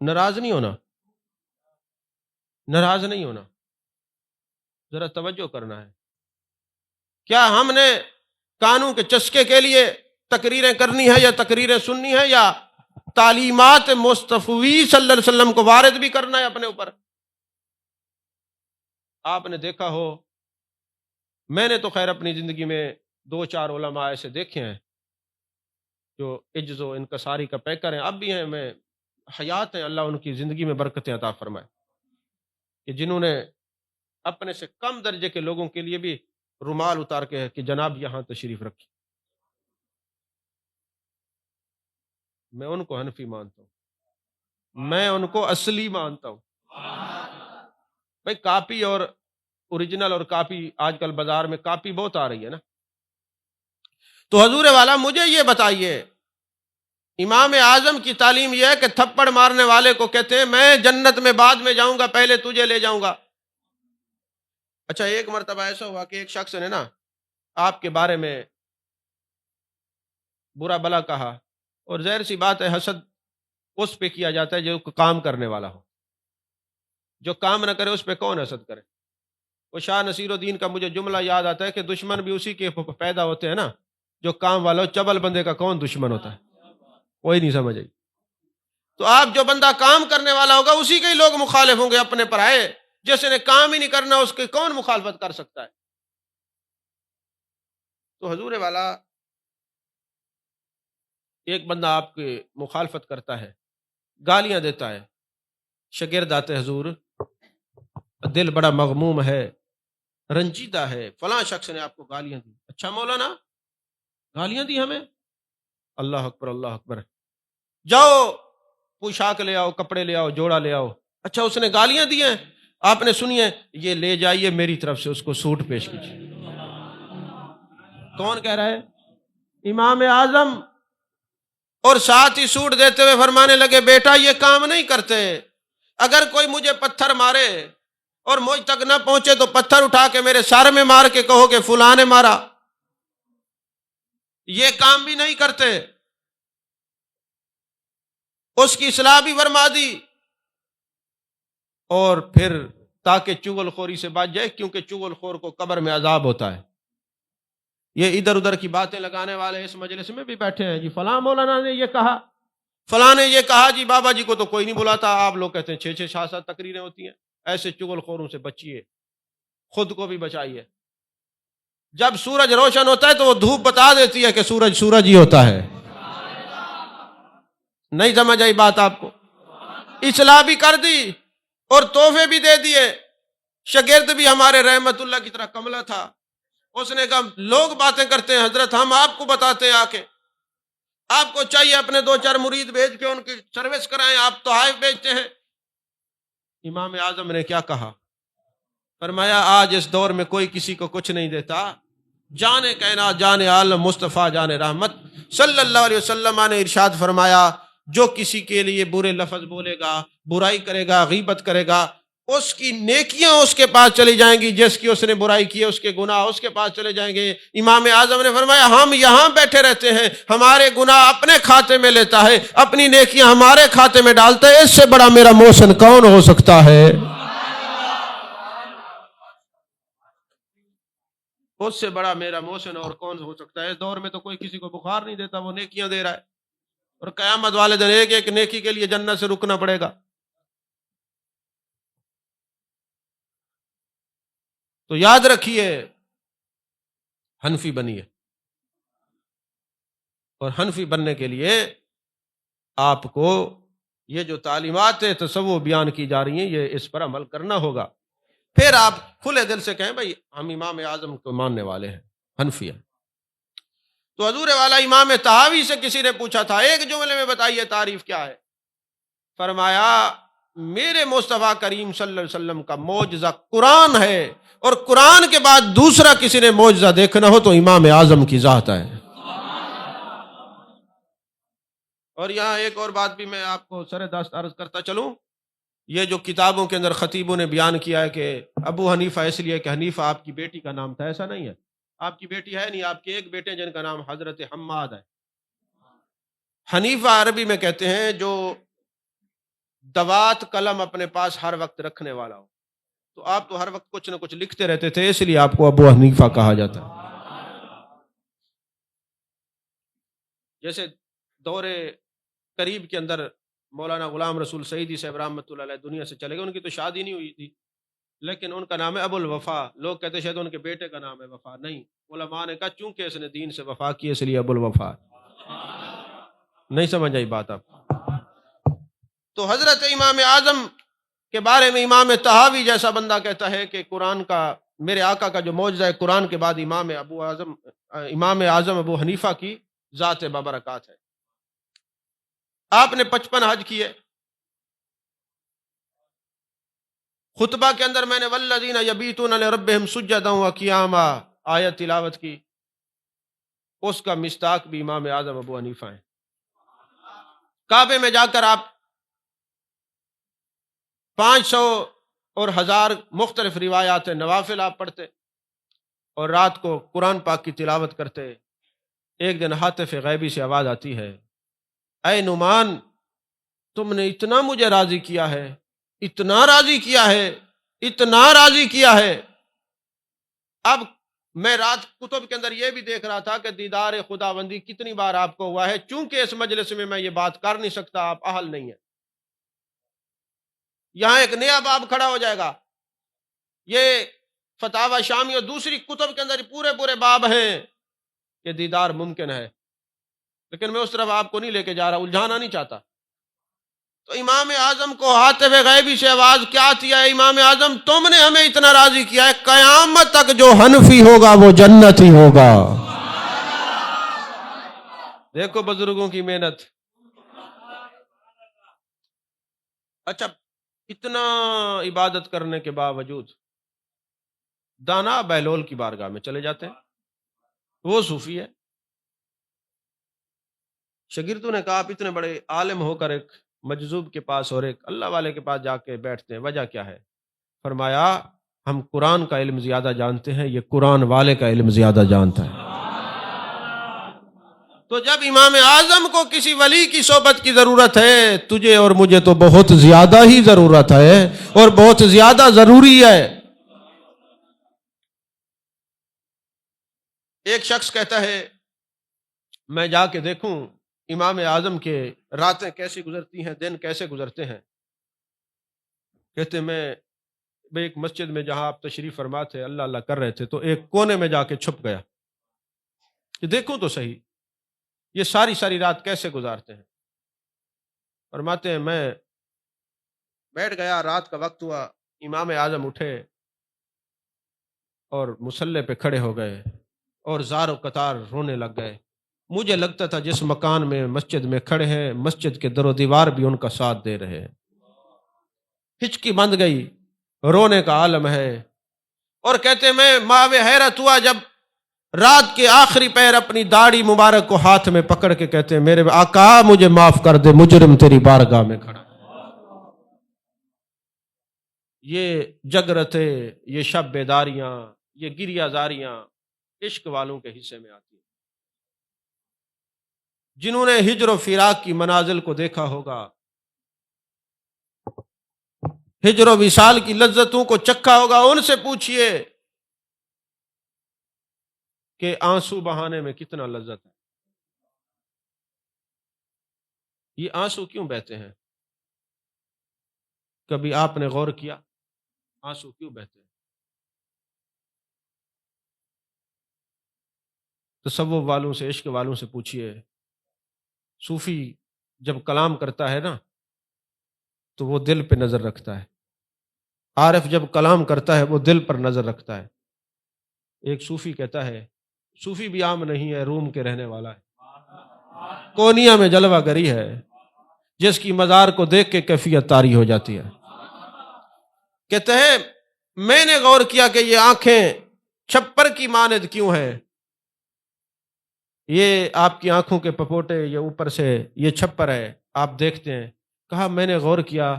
ناراض نہیں ہونا، ناراض نہیں ہونا، ذرا توجہ کرنا ہے۔ کیا ہم نے کانوں کے چسکے کے لیے تقریریں کرنی ہے یا تقریریں سننی ہے، یا تعلیمات مصطفی صلی اللہ علیہ وسلم کو وارد بھی کرنا ہے اپنے اوپر؟ آپ نے دیکھا ہو، میں نے تو خیر اپنی زندگی میں 2-4 علماء ایسے دیکھے ہیں جو عجز و انکساری کا پیکر ہیں، اب بھی ہیں، میں حیات ہیں، اللہ ان کی زندگی میں برکتیں عطا فرمائے، کہ جنہوں نے اپنے سے کم درجے کے لوگوں کے لیے بھی رومال اتار کے کہ جناب یہاں تشریف رکھیں۔ میں ان کو حنفی مانتا ہوں، میں ان کو اصلی مانتا ہوں۔ بھائی کاپی اور اوریجنل اور کاپی، آج کل بازار میں کاپی بہت آ رہی ہے نا۔ تو حضور والا مجھے یہ بتائیے، امام اعظم کی تعلیم یہ ہے کہ تھپڑ مارنے والے کو کہتے ہیں میں جنت میں بعد میں جاؤں گا، پہلے تجھے لے جاؤں گا۔ اچھا ایک مرتبہ ایسا ہوا کہ ایک شخص نے نا آپ کے بارے میں برا بلا کہا، اور ظاہر سی بات ہے حسد اس پہ کیا جاتا ہے جو کام کرنے والا ہو، جو کام نہ کرے اس پہ کون حسد کرے۔ وہ شاہ نصیر الدین کا مجھے جملہ یاد آتا ہے کہ دشمن بھی اسی کے پیدا ہوتے ہیں نا جو کام والا ہو۔ چبل بندے کا کون دشمن ہوتا ہے؟ کوئی نہیں سمجھ آئی۔ تو آپ جو بندہ کام کرنے والا ہوگا اسی کے ہی لوگ مخالف ہوں گے اپنے پر آئے، جس نے کام ہی نہیں کرنا اس کے کون مخالفت کر سکتا ہے؟ تو حضور والا ایک بندہ آپ کی مخالفت کرتا ہے، گالیاں دیتا ہے، شاگرد آتے حضور دل بڑا مغموم ہے، رنجیدہ ہے، فلاں شخص نے آپ کو گالیاں دی۔ اچھا مولانا گالیاں دی ہمیں؟ اللہ اکبر اللہ اکبر، جاؤ پوشاک لے آؤ، کپڑے لے آؤ، جوڑا لے آؤ۔ اچھا اس نے گالیاں دی ہیں، آپ نے سنی ہے، یہ لے جائیے میری طرف سے اس کو سوٹ پیش کیجیے۔ کون کہہ رہا ہے؟ امام اعظم۔ اور ساتھ ہی سوٹ دیتے ہوئے فرمانے لگے بیٹا یہ کام نہیں کرتے، اگر کوئی مجھے پتھر مارے اور مجھ تک نہ پہنچے تو پتھر اٹھا کے میرے سر میں مار کے کہو کہ فلاں نے مارا، یہ کام بھی نہیں کرتے۔ اس کی اصلاح بھی فرما دی، اور پھر تاکہ چغل خوری سے بچ جائے، کیونکہ چغل خور کو قبر میں عذاب ہوتا ہے۔ یہ ادھر ادھر کی باتیں لگانے والے اس مجلس میں بھی بیٹھے ہیں، جی فلاں مولانا نے یہ کہا، فلاں نے یہ کہا، جی بابا جی کو تو کوئی نہیں بلاتا، آپ لوگ کہتے ہیں 6-6 7 تقریریں ہوتی ہیں۔ ایسے چغل خوروں سے بچیے، خود کو بھی بچائیے۔ جب سورج روشن ہوتا ہے تو وہ دھوپ بتا دیتی ہے کہ سورج سورج ہی ہوتا ہے۔ نہیں سمجھ آئی بات آپ کو؟ اصلاح بھی کر دی اور تحفے بھی دے دیے۔ شاگرد بھی ہمارے رحمت اللہ کی طرح کملا تھا، اس نے کہا لوگ باتیں کرتے ہیں حضرت، ہم آپ کو بتاتے ہیں، آ کے آپ کو چاہیے اپنے 2-4 مرید بھیج کے ان کی سروس کرائیں، آپ تحائف بیچتے ہیں۔ امام اعظم نے کیا کہا؟ فرمایا آج اس دور میں کوئی کسی کو کچھ نہیں دیتا، جان کائنات جان عالم مصطفیٰ جان رحمت صلی اللہ علیہ وسلم نے ارشاد فرمایا جو کسی کے لیے برے لفظ بولے گا، برائی کرے گا، غیبت کرے گا، اس کی نیکیاں اس کے پاس چلی جائیں گی، جس کی اس نے برائی کی ہے اس کے گناہ اس کے پاس چلے جائیں گے۔ امام اعظم نے فرمایا ہم یہاں بیٹھے رہتے ہیں، ہمارے گناہ اپنے کھاتے میں لیتا ہے، اپنی نیکیاں ہمارے کھاتے میں ڈالتا ہے، اس سے بڑا میرا محسن کون ہو سکتا ہے؟ اس سے بڑا میرا محسن اور کون ہو سکتا ہے؟ اس دور میں تو کوئی کسی کو بخار نہیں دیتا، وہ نیکیاں دے رہا ہے، اور قیامت والے دن ایک ایک نیکی کے لیے جنت سے رکنا پڑے گا۔ تو یاد رکھیے حنفی بنیے، اور حنفی بننے کے لیے آپ کو یہ جو تعلیمات تصوف بیان کی جا رہی ہیں یہ اس پر عمل کرنا ہوگا۔ پھر آپ کھلے دل سے کہیں بھائی ہم امام اعظم کو ماننے والے ہیں، حنفی ہیں۔ تو حضور والا امام طحاوی سے کسی نے پوچھا تھا ایک جملے میں بتائیے تعریف کیا ہے؟ فرمایا میرے مصطفیٰ کریم صلی اللہ علیہ وسلم کا معجزہ قرآن ہے، اور قرآن کے بعد دوسرا کسی نے معجزہ دیکھنا ہو تو امام اعظم کی ذات ہے۔ اور یہاں ایک اور بات بھی میں آپ کو سر دست عرض کرتا چلوں، یہ جو کتابوں کے اندر خطیبوں نے بیان کیا ہے کہ ابو حنیفہ اس لیے کہ حنیفہ آپ کی بیٹی کا نام تھا، ایسا نہیں ہے، آپ کی بیٹی ہے نہیں، آپ کے ایک بیٹے جن کا نام حضرت حماد ہے۔ حنیفہ عربی میں کہتے ہیں جو دوات قلم اپنے پاس ہر وقت رکھنے والا ہو، تو آپ تو ہر وقت کچھ نہ کچھ لکھتے رہتے تھے، اس لیے آپ کو ابو حنیفہ کہا جاتا ہے۔ جیسے دور قریب کے اندر مولانا غلام رسول سعیدی صاحب رحمۃ اللہ علیہ دنیا سے چلے گئے، ان کی تو شادی نہیں ہوئی تھی، لیکن ان کا نام ہے ابو الوفا۔ لوگ کہتے شاید ان کے بیٹے کا نام ہے وفا، نہیں، علماء نے کہا چونکہ اس نے دین سے وفا کی اس لیے ابو الوفا۔ نہیں سمجھ آئی بات آپ؟ تو حضرت امام اعظم کے بارے میں امام طحاوی جیسا بندہ کہتا ہے کہ قرآن کا، میرے آقا کا جو معجزہ ہے قرآن کے بعد امام اعظم ابو حنیفہ کی ذات بابرکات ہے۔ آپ نے 55 حج کیے، خطبہ کے اندر میں نے والذین یبیتون لربہم سجدا وقیاما آیت تلاوت کی، اس کا مصداق بھی امام اعظم ابو حنیفہ ہیں۔ کعبے میں جا کر آپ 500 اور 1000 مختلف روایات نوافل آپ پڑھتے، اور رات کو قرآن پاک کی تلاوت کرتے۔ ایک دن ہاتف غیبی سے آواز آتی ہے، اے نعمان، تم نے اتنا مجھے راضی کیا ہے، اتنا راضی کیا ہے، اتنا راضی کیا ہے۔ اب میں رات کتب کے اندر یہ بھی دیکھ رہا تھا کہ دیدار خداوندی کتنی بار آپ کو ہوا ہے، چونکہ اس مجلس میں یہ بات کر نہیں سکتا، آپ اہل نہیں ہیں۔ یہاں ایک نیا باب کھڑا ہو جائے گا، یہ فتاوی شامی اور دوسری کتب کے اندر پورے باب ہیں کہ دیدار ممکن ہے، لیکن میں اس طرف آپ کو نہیں لے کے جا رہا، الجھانا نہیں چاہتا۔ تو امام اعظم کو ہاتف غیبی سے آواز کیا آتی ہے، امام اعظم تم نے ہمیں اتنا راضی کیا ہے، قیامت تک جو حنفی ہوگا وہ جنتی ہوگا۔ دیکھو بزرگوں کی محنت۔ اچھا، اتنا عبادت کرنے کے باوجود دانا بہلول کی بارگاہ میں چلے جاتے ہیں، وہ صوفی ہے۔ شاگردوں نے کہا آپ اتنے بڑے عالم ہو کر ایک مجذوب کے پاس اور ایک اللہ والے کے پاس جا کے بیٹھتے ہیں، وجہ کیا ہے؟ فرمایا ہم قرآن کا علم زیادہ جانتے ہیں، یہ قرآن والے کا علم زیادہ جانتا ہے۔ تو جب امام اعظم کو کسی ولی کی صحبت کی ضرورت ہے، تجھے اور مجھے تو بہت زیادہ ہی ضرورت ہے اور بہت زیادہ ضروری ہے۔ ایک شخص کہتا ہے میں جا کے دیکھوں امام اعظم کے راتیں کیسی گزرتی ہیں، دن کیسے گزرتے ہیں۔ کہتے میں ایک مسجد میں جہاں آپ تشریف فرما تھے، اللہ اللہ کر رہے تھے، تو ایک کونے میں جا کے چھپ گیا کہ دیکھوں تو صحیح یہ ساری رات کیسے گزارتے ہیں۔ فرماتے ہیں میں بیٹھ گیا، رات کا وقت ہوا، امام اعظم اٹھے اور مصلی پہ کھڑے ہو گئے اور زار و قطار رونے لگ گئے۔ مجھے لگتا تھا جس مکان میں مسجد میں کھڑے ہیں، مسجد کے در و دیوار بھی ان کا ساتھ دے رہے ہیں۔ ہچکی بند گئی، رونے کا عالم ہے، اور کہتے میں ماوے حیرت ہوا جب رات کے آخری پہر اپنی داڑھی مبارک کو ہاتھ میں پکڑ کے کہتے ہیں میرے آقا مجھے معاف کر دے، مجرم تیری بارگاہ میں کھڑا۔ یہ جگرتیں، یہ شب بیداریاں، یہ گریہ زاریاں عشق والوں کے حصے میں آتی ہیں۔ جنہوں نے ہجر و فراق کی منازل کو دیکھا ہوگا، ہجر و وصال کی لذتوں کو چکھا ہوگا، ان سے پوچھئے کہ آنسو بہانے میں کتنا لذت ہے۔ یہ آنسو کیوں بہتے ہیں؟ کبھی آپ نے غور کیا آنسو کیوں بہتے ہیں؟ تصوف والوں سے، عشق والوں سے پوچھئے۔ صوفی جب کلام کرتا ہے نا تو وہ دل پہ نظر رکھتا ہے، عارف جب کلام کرتا ہے وہ دل پر نظر رکھتا ہے۔ ایک صوفی کہتا ہے، صوفی بھی عام نہیں ہے، روم کے رہنے والا ہے، کونیا میں جلوہ گری ہے، جس کی مزار کو دیکھ کے کیفیت طاری ہو جاتی ہے۔ کہتے ہیں میں نے غور کیا کہ یہ آنکھیں چھپر کی مانند کیوں ہیں، یہ آپ کی آنکھوں کے پپوٹے، یہ اوپر سے یہ چھپر ہے، آپ دیکھتے ہیں۔ کہا میں نے غور کیا،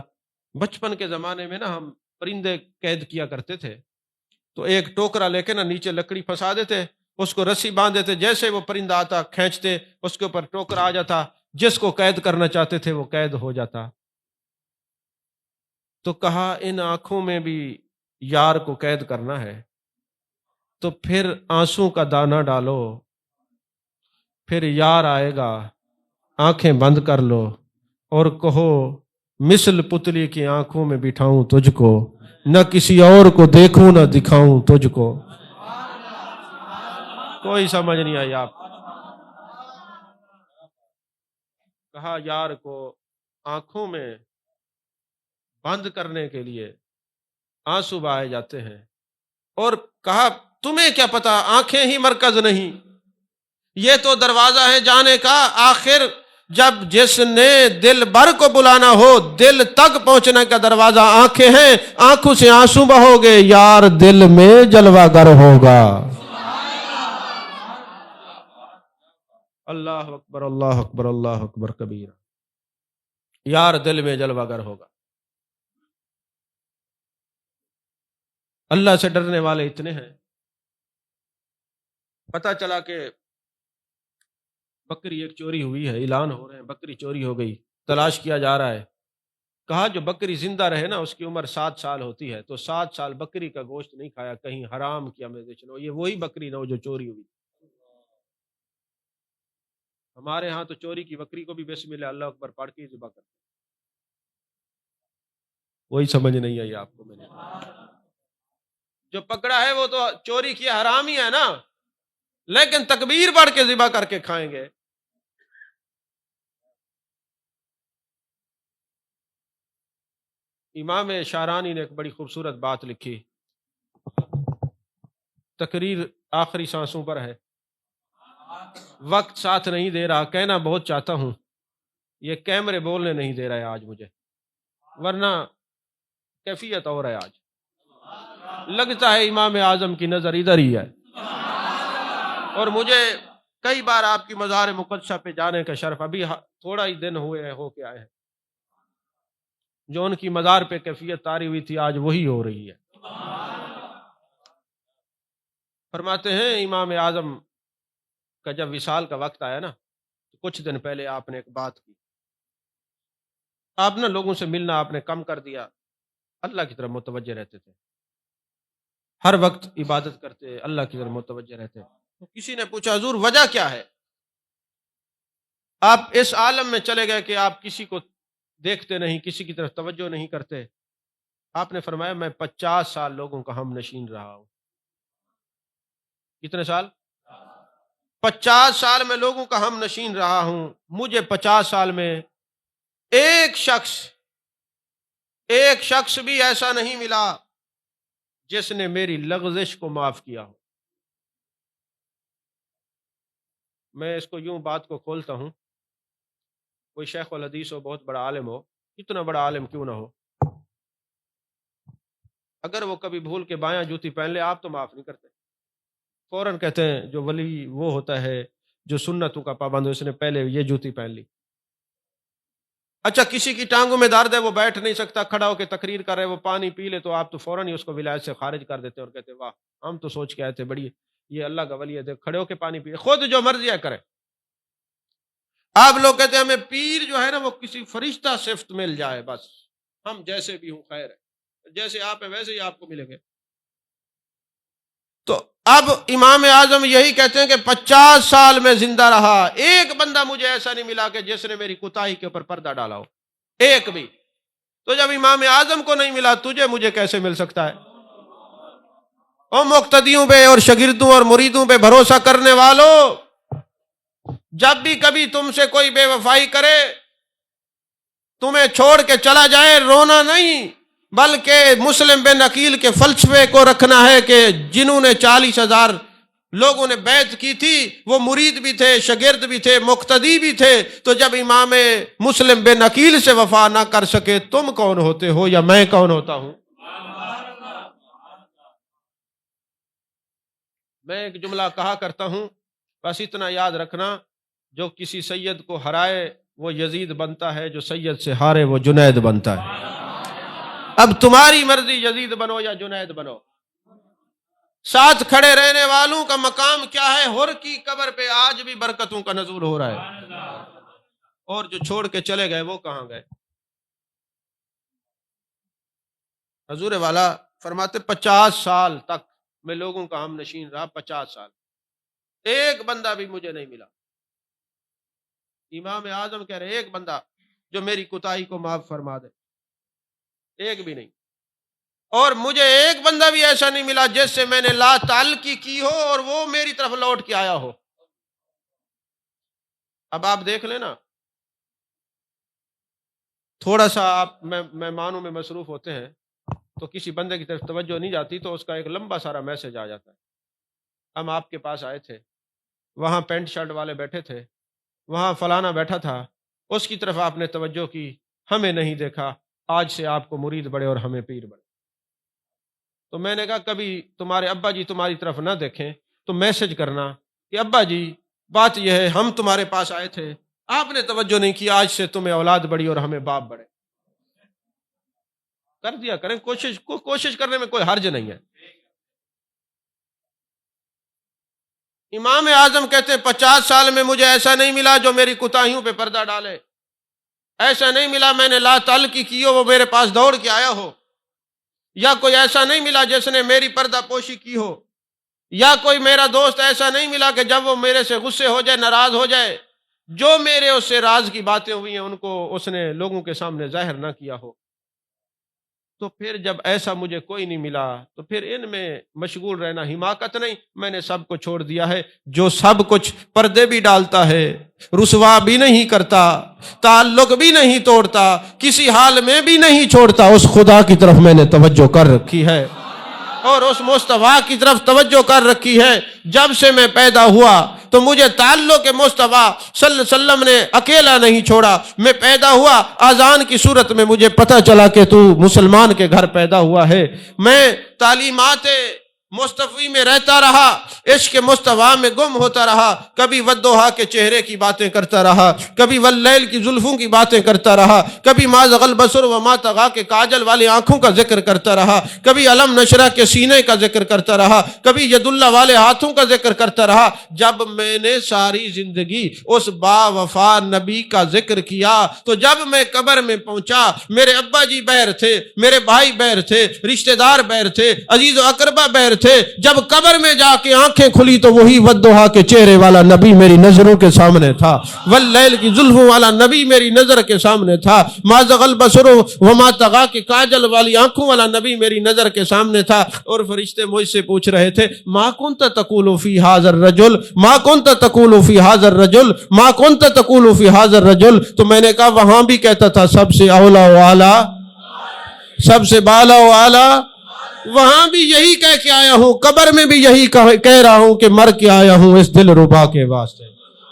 بچپن کے زمانے میں نا ہم پرندے قید کیا کرتے تھے، تو ایک ٹوکرا لے کے نا نیچے لکڑی پھنسا دیتے، اس کو رسی باندھ دیتے، جیسے وہ پرندہ آتا کھینچتے، اس کے اوپر ٹوکرا آ جاتا، جس کو قید کرنا چاہتے تھے وہ قید ہو جاتا۔ تو کہا ان آنکھوں میں بھی یار کو قید کرنا ہے تو پھر آنسو کا دانہ ڈالو، پھر یار آئے گا، آنکھیں بند کر لو اور کہو مثل پتلی کی آنکھوں میں بٹھاؤں تجھ کو، نہ کسی اور کو دیکھوں نہ دکھاؤں تجھ کو۔ کوئی سمجھ نہیں آئی آپ؟ کہا یار کو آنکھوں میں بند کرنے کے لیے آنسو بہائے جاتے ہیں، اور کہا تمہیں کیا پتا آنکھیں ہی مرکز نہیں، یہ تو دروازہ ہے جانے کا، آخر جب جس نے دل بھر کو بلانا ہو، دل تک پہنچنے کا دروازہ آنکھیں ہیں، آنکھوں سے آنسو بہو گے، یار دل میں جلوہ گر ہوگا۔ اللہ اکبر، اللہ اکبر، اللہ اکبر کبیر، یار دل میں جلوہ گر ہوگا۔ اللہ سے ڈرنے والے اتنے ہیں، پتہ چلا کہ بکری ایک چوری ہوئی ہے، اعلان ہو رہے ہیں بکری چوری ہو گئی، تلاش کیا جا رہا ہے۔ کہا جو بکری زندہ رہے نا اس کی عمر 7 سال ہوتی ہے، تو 7 سال بکری کا گوشت نہیں کھایا، کہیں حرام کیا میں دیکھنا، یہ وہی بکری نہ ہو جو چوری ہوئی۔ ہمارے ہاں تو چوری کی بکری کو بھی بسم اللہ اللہ اکبر پڑھ کے ذبح کرتے، وہی سمجھ نہیں آئی آپ کو۔ میں نے جو پکڑا ہے وہ تو چوری کیا حرام ہی ہے نا، لیکن تکبیر پڑھ کے ذبح کر کے کھائیں گے۔ امام شارانی نے ایک بڑی خوبصورت بات لکھی، تقریر آخری سانسوں پر ہے، وقت ساتھ نہیں دے رہا، کہنا بہت چاہتا ہوں، یہ کیمرے بولنے نہیں دے رہے آج مجھے، ورنہ کیفیت اور ہے۔ آج لگتا ہے امام اعظم کی نظر ادھر ہی ہے، اور مجھے کئی بار آپ کی مزار مقدسہ پہ جانے کا شرف، ابھی تھوڑا ہی دن ہوئے ہیں ہو کے آئے ہیں، جو ان کی مزار پہ کیفیت تاری ہوئی تھی آج وہی ہو رہی ہے۔ فرماتے ہیں امام اعظم کا جب وصال کا وقت آیا نا، تو کچھ دن پہلے آپ نے ایک بات کی، آپ نے لوگوں سے ملنا آپ نے کم کر دیا، اللہ کی طرف متوجہ رہتے تھے، ہر وقت عبادت کرتے، اللہ کی طرف متوجہ رہتے۔ تو کسی نے پوچھا حضور وجہ کیا ہے، آپ اس عالم میں چلے گئے کہ آپ کسی کو دیکھتے نہیں، کسی کی طرف توجہ نہیں کرتے؟ آپ نے فرمایا میں 50 سال لوگوں کا ہم نشین رہا ہوں۔ کتنے سال؟ 50 سال میں لوگوں کا ہم نشین رہا ہوں، مجھے 50 سال میں ایک شخص بھی ایسا نہیں ملا جس نے میری لغزش کو معاف کیا ہو۔ میں اس کو یوں بات کو کھولتا ہوں، کوئی شیخ الحدیث ہو، بہت بڑا عالم ہو، کتنا بڑا عالم کیوں نہ ہو، اگر وہ کبھی بھول کے بایاں جوتی پہن لے آپ تو معاف نہیں کرتے، فوراً کہتے ہیں جو ولی وہ ہوتا ہے جو سنتوں کا پابند ہو، اس نے پہلے یہ جوتی پہن لی۔ اچھا کسی کی ٹانگوں میں درد ہے، وہ بیٹھ نہیں سکتا، کھڑا ہو کے تقریر کر رہے، وہ پانی پی لے تو آپ تو فوراً ہی اس کو ولایت سے خارج کر دیتے اور کہتے واہ ہم تو سوچ کے آئے تھے بڑی یہ اللہ کا ولی ہے، کھڑے ہو کے پانی پیے، خود جو مرضی ہے کرے۔ آپ لوگ کہتے ہیں ہمیں پیر جو ہے نا وہ کسی فرشتہ صفت مل جائے، بس ہم جیسے بھی ہوں خیر ہے، جیسے آپ ہیں ویسے ہی آپ کو ملیں گے۔ تو اب امام اعظم یہی کہتے ہیں کہ 50 سال میں زندہ رہا، ایک بندہ مجھے ایسا نہیں ملا کہ جس نے میری کوتاہی کے اوپر پردہ ڈالا ہو، ایک بھی۔ تو جب امام اعظم کو نہیں ملا تجھے مجھے کیسے مل سکتا ہے؟ او مقتدیوں پہ اور شاگردوں اور مریدوں پہ بھروسہ کرنے والوں، جب بھی کبھی تم سے کوئی بے وفائی کرے، تمہیں چھوڑ کے چلا جائے، رونا نہیں، بلکہ مسلم بن عقیل کے فلسفے کو رکھنا ہے کہ جنہوں نے 40,000 لوگوں نے بیعت کی تھی وہ مرید بھی تھے، شاگرد بھی تھے، مقتدی بھی تھے، تو جب امام مسلم بن عقیل سے وفا نہ کر سکے تم کون ہوتے ہو یا میں کون ہوتا ہوں؟ میں ایک جملہ کہا کرتا ہوں، بس اتنا یاد رکھنا، جو کسی سید کو ہرائے وہ یزید بنتا ہے، جو سید سے ہارے وہ جنید بنتا ہے۔ اب تمہاری مرضی یزید بنو یا جنید بنو، ساتھ کھڑے رہنے والوں کا مقام کیا ہے؟ ہر کی قبر پہ آج بھی برکتوں کا نزول ہو رہا ہے، اور جو چھوڑ کے چلے گئے وہ کہاں گئے؟ حضور والا فرماتے 50 سال تک میں لوگوں کا ہم نشین رہا، 50 سال ایک بندہ بھی مجھے نہیں ملا۔ امام اعظم کہہ رہے ایک بندہ جو میری کوتاہی کو معاف فرما دے، ایک بھی نہیں، اور مجھے ایک بندہ بھی ایسا نہیں ملا جس سے میں نے لا تعلقی کی ہو اور وہ میری طرف لوٹ کے آیا ہو۔ اب آپ دیکھ لینا، تھوڑا سا آپ مہمانوں میں مصروف ہوتے ہیں تو کسی بندے کی طرف توجہ نہیں جاتی تو اس کا ایک لمبا سارا میسج آ جاتا ہے۔ ہم آپ کے پاس آئے تھے، وہاں پینٹ شرٹ والے بیٹھے تھے، وہاں فلانا بیٹھا تھا، اس کی طرف آپ نے توجہ کی، ہمیں نہیں دیکھا، آج سے آپ کو مرید بڑے اور ہمیں پیر بڑے۔ تو میں نے کہا کبھی تمہارے ابا جی تمہاری طرف نہ دیکھیں تو میسج کرنا کہ ابا جی بات یہ ہے، ہم تمہارے پاس آئے تھے، آپ نے توجہ نہیں کی، آج سے تمہیں اولاد بڑی اور ہمیں باپ بڑے۔ کر دیا کریں، کوشش کرنے میں کوئی حرج نہیں ہے۔ امام اعظم کہتے ہیں 50 سال میں مجھے ایسا نہیں ملا جو میری کوتاہیوں پہ پردہ ڈالے، ایسا نہیں ملا میں نے لا تعلقی کی ہو وہ میرے پاس دوڑ کے آیا ہو، یا کوئی ایسا نہیں ملا جس نے میری پردہ پوشی کی ہو، یا کوئی میرا دوست ایسا نہیں ملا کہ جب وہ میرے سے غصے ہو جائے، ناراض ہو جائے، جو میرے اس سے راز کی باتیں ہوئی ہیں ان کو اس نے لوگوں کے سامنے ظاہر نہ کیا ہو۔ تو پھر جب ایسا مجھے کوئی نہیں ملا تو پھر ان میں مشغول رہنا حماقت نہیں، میں نے سب کو چھوڑ دیا ہے۔ جو سب کچھ پردے بھی ڈالتا ہے، رسوا بھی نہیں کرتا، تعلق بھی نہیں توڑتا، کسی حال میں بھی نہیں چھوڑتا، اس خدا کی طرف میں نے توجہ کر رکھی ہے اور اس مصطفیٰ کی طرف توجہ کر رکھی ہے۔ جب سے میں پیدا ہوا تو مجھے تعلق مصطفیٰ صلی اللہ علیہ وسلم نے اکیلا نہیں چھوڑا۔ میں پیدا ہوا، اذان کی صورت میں مجھے پتہ چلا کہ تو مسلمان کے گھر پیدا ہوا ہے۔ میں تعلیمات مصطفی میں رہتا رہا، عشق مصطفیٰ میں گم ہوتا رہا، کبھی والضحیٰ کے چہرے کی باتیں کرتا رہا، کبھی واللیل کی زلفوں کی باتیں کرتا رہا، کبھی ما زغ البصر وما طغیٰ کے کاجل والی آنکھوں کا ذکر کرتا رہا، کبھی علم نشرہ کے سینے کا ذکر کرتا رہا، کبھی ید اللہ والے ہاتھوں کا ذکر کرتا رہا۔ جب میں نے ساری زندگی اس با وفا نبی کا ذکر کیا تو جب میں قبر میں پہنچا، میرے ابا جی بہر تھے، میرے بھائی بہر تھے، رشتہ دار بہر تھے، عزیز و اقربا بہر تھے۔ جب قبر میں جا کے آنکھیں کھلی تو وہی والضحیٰ کے چہرے والا نبی میری نظروں کے سامنے تھا، واللیل کی زلفوں والا نبی میری نظر کے سامنے تھا، ما زغ البصر وما طغیٰ کے کاجل والی آنکھوں والا نبی میری نظر کے سامنے تھا۔ اور فرشتے مجھ سے پوچھ رہے تھے ما کنت تقول فی ھذا الرجل، ما کنت تقول فی ھذا الرجل، ما کنت تقول فی ھذا الرجل۔ تو میں نے کہا وہاں بھی کہتا تھا سب سے اولا و اعلیٰ، سب سے بالا و اعلیٰ، وہاں بھی یہی کہہ کے آیا ہوں، قبر میں بھی یہی کہہ رہا ہوں کہ مر کے آیا ہوں اس دل ربا کے واسطے۔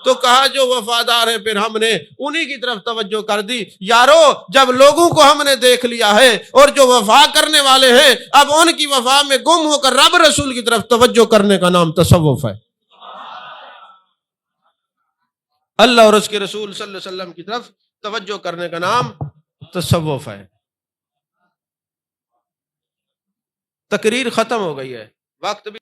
تو کہا جو وفادار ہیں پھر ہم نے انہی کی طرف توجہ کر دی۔ یارو جب لوگوں کو ہم نے دیکھ لیا ہے اور جو وفا کرنے والے ہیں اب ان کی وفا میں گم ہو کر رب رسول کی طرف توجہ کرنے کا نام تصوف ہے۔ اللہ اور اس کے رسول صلی اللہ علیہ وسلم کی طرف توجہ کرنے کا نام تصوف ہے۔ تقریر ختم ہو گئی ہے، وقت بھی